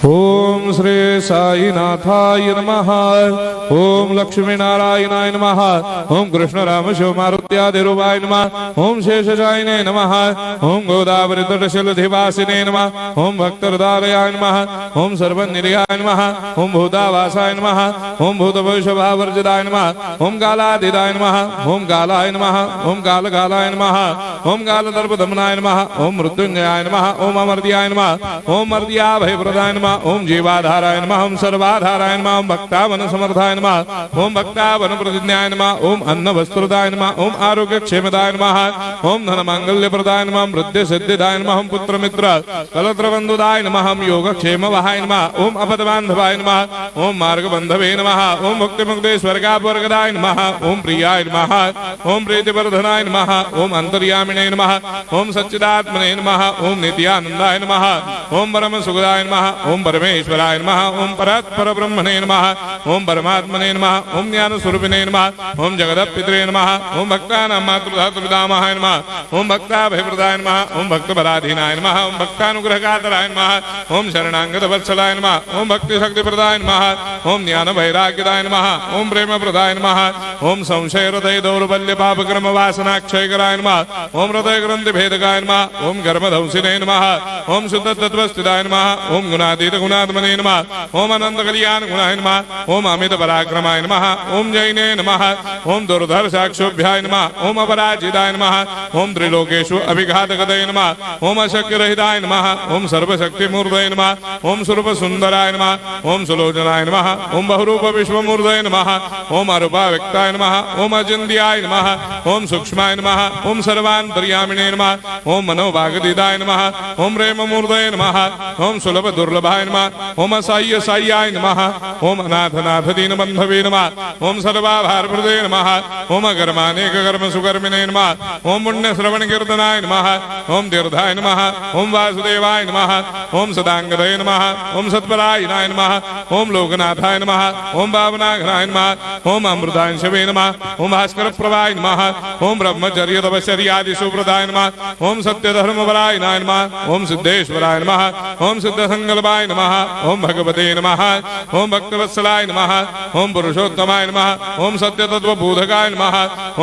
ओम श्री साईनाथाय नमः। ओम लक्ष्मी नारायणाय नमः। ओम कृष्ण राम शिव मारुत्यादिरूपाय नमः। ओम शेषशायिने नमः। ओम गोदावरी तटशिलधिवासिने नमः। ओम भक्तहृदयाय नमः। ओम सर्वनिलयाय नमः। ओम भूतावासाय नमः। ओम भूतभविष्यभावर्जिताय नमः। ओम कालातीताय नमः। ओम कालाय नमः। ओम कालकालाय नमः। ओम कालदर्पदमनाय नमः। ओम मृत्युंजयाय नमः। ओम अमर्त्याय नमः। ओम मर्त्याभयप्रदाय नमः। ओम जीवाधाराय नमः। ओम सर्वाधाराय नमः। ओम भक्तावन समर्थाय नमः। ओम भक्तावन प्रतिज्ञाय नमः। ओम अन्न वस्त्रदाय नमः। ओम आरोग्य क्षेमदाय नमः। ओम धन मांगल्य प्रदाय नमः। वृद्धि सिद्धिदाय नमः। ओम पुत्र मित्र कलत्र बंधुदाय नमः। ओम योग क्षेम वहाय नमः। ओम अपद बांधवाय नमः। ओम मार्ग बंधवे नमः। ओम मुक्ति मुक्ति स्वर्गापवर्गदाय नमः। ओम प्रियाय नमः। ओम प्रीतिवर्धनाय नमः। ओम अंतर्यामिने नमः। ओम सच्चिदात्मने नमः। ओम नित्यानंदाय नमः। ओम परम सुखदाय नमः। ओम परमेश्वराय नमः। ओम परात्पर ब्रह्मणे नमः। ओम परमात्मने नमः। ओम ज्ञान स्वरूपिणे नमः। ओम जगदपितरे नमः। ओम भक्तानां मातृधातृदामाय नमः। ओम भक्ताभयप्रदाय नमः। ओम भक्तपराधीनाय नमः। ओम भक्तानुग्रहकातराय नमः। ओम शरणागत वत्सलाय नमः। ओम भक्ति शक्ति प्रदाय नमः। ओम ज्ञान वैराग्यदाय नमः। ओम प्रेम प्रदाय नमः। ओम संशय हृदय दौर्बल्य पाप क्रम वासना क्षयकराय नमः। ओम हृदय ग्रंथि भेदकाय नमः। ओम कर्मधंसिने नमः। ओम शुद्ध तत्वस्थिताय नमः। ओम गुणातीत गुणात्मने नमः। ओम अनंत कल्याण गुणाय नमः। ओम अमित पराक्रमाय नमः। ओम जैने नमः। ओम दुर्धर साक्षोभ्याय नमः। ओम अपराजिताय नमः। ओम त्रिलोकेषु अभिघातगतये नमः। ओम अशक्य रहिताय नमः। ओम सर्वशक्ति मूर्तये नमः। ओम स्वरूप सुंदराय नमः। ओम सुलोचनाय नमः। ओम बहुरूप विश्वमूर्तये नमः। ओम अरूपाव्यक्ताय नमः। ओम अचिन्त्याय नमः। ओम सूक्ष्माय नमः। ओम सर्वान्तर्यामिने नमः। ओम मनोभागतीताय नमः। ओम प्रेममूर्तये नमः। ओम सुलभ दुर्लभाय नमः। ओम असाह्य साह्याय नमः। ओम अनाथनाथ दीनबन्धवे नमः। ओम सर्वाभारप्रदे नमः। ओम अकर्मानेक कर्म सुकर्मिणे नमः। ओम पुण्य श्रवण कीर्तनाय नमः। ओम तीर्थाय नमः। ओम वासुदेवाय नमः। ओम सदांगदये नमः। ओम सत्परायणाय नमः। ओम लोकनाथाय नमः। ओम पावनाघनाय नमः। ओम अमृतांशवे नमः। ओम भास्कर प्रभाय नमः। ओम ब्रह्मचर्य तपश्चर्यादि सुप्रदाय नमः। ओम सत्यधर्मपरायणाय नमः। ओम सिद्धेश्वराय नमः। ओम सिद्ध संकल्पाय नमः। ओम भगवते नमः। ओम भक्तवत्सलाय नमः। ओम पुरुषोत्तमाय नमः। ओम सत्यतत्त्वबोधकाय नमः।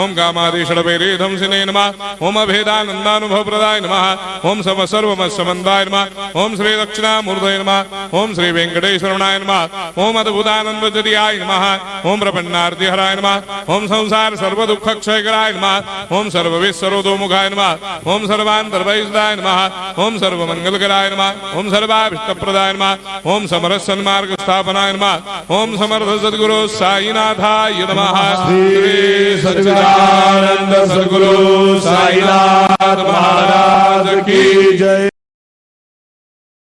ओम कामादिषडवैरेधंसिने नमः। ओम अभेदानन्दानुभवप्रदाय नमः। ओम सर्वमस्समन्दाय नमः। ओम श्री दक्षिणामूर्तये नमः। ओम श्री वेंकटेश्वरनाय नमः। ओम अद्भुतानन्दजटियाय नमः। ओम प्रपन्नार्तिहराय नमः। ओम संसार सर्वदुःखक्षयकराय नमः। ओम सर्वविश्वरोधोमुखाय नमः। ओम सर्वान्तर्वैसदाय नमः। ओम सर्वमङ्गलकराय नमः। ओम सर्वाभीष्टप्रदाय नमः। ओम समरस सन्मार्ग स्थापनाय नमः। ओम समर्थ सद्गुरु साईनाथाय नमः। श्री सच्चिदानंद सद्गुरु साईनाथ महाराज की